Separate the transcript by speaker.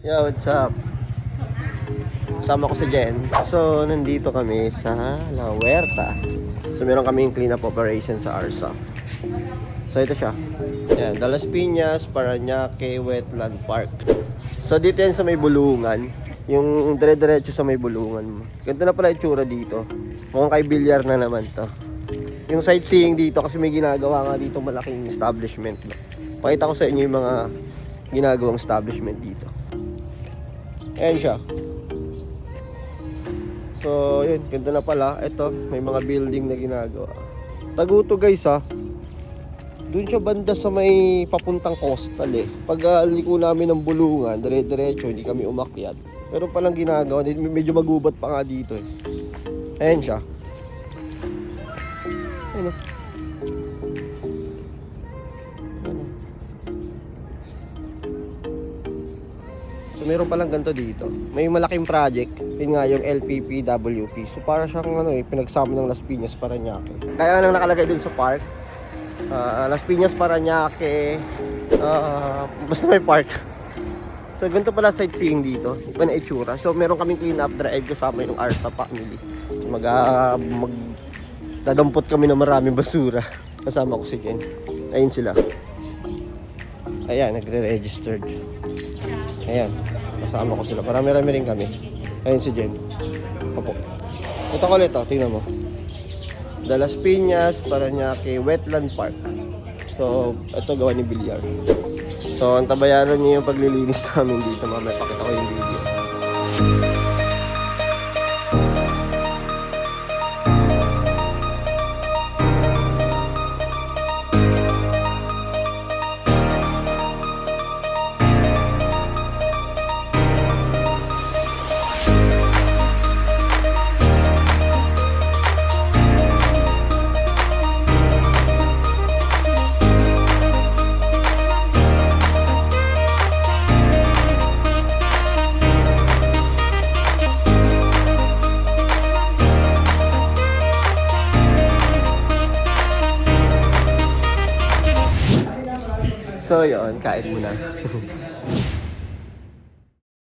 Speaker 1: Yo, what's up? Kasama ko si Jen. So, nandito kami sa La Huerta. So, meron kaming cleanup operation sa ARSA. So, ito siya. Ayan, Las Piñas, Parañaque, Wetland Park. So, dito yan sa may bulungan. Yung dire-diretso sa may bulungan mo. Ganito na pala itsura dito. Mukhang kay bilyar na naman to. Yung sightseeing dito kasi may ginagawa nga dito malaking establishment. Pakita ko sa inyo yung mga ginagawang establishment dito. Ayan siya. So, yun. Ganda na pala. Ito, may mga building na ginagawa. Taguto guys ha. Doon siya banda sa may papuntang coastal eh. Pag liko namin ng bulungan, dire-diretso, hindi kami umakyat. Pero palang ginagawa, medyo magubat pa nga dito eh. Ayan siya. Ayan o. So meron palang ganito dito. May malaking project, yun nga yung LPPWP. So para siyang pinagsama ng Las Piñas, Parañaque. Kaya nang nakalagay dun sa park, Las Piñas, Parañaque, basta may park. So ganito pala sightseeing dito, iba na itsura. So meron kaming clean up drive kasama yung ARSA family. So dadampot kami ng maraming basura. Kasama ko si Jen. Ayun sila. Ayan, nagre-registered. Ayan, kasama ko sila. Marami-rami rin kami. Ayun si Jen. Opo. Ito ko ulit, tingnan mo. Las Piñas, Parañaque, Wetland Park. So, ito gawa ni Bilyar. So, ang tabayaran niyo yung paglilinis namin dito. Mamaya pakita ko yung video. So yun, kain muna.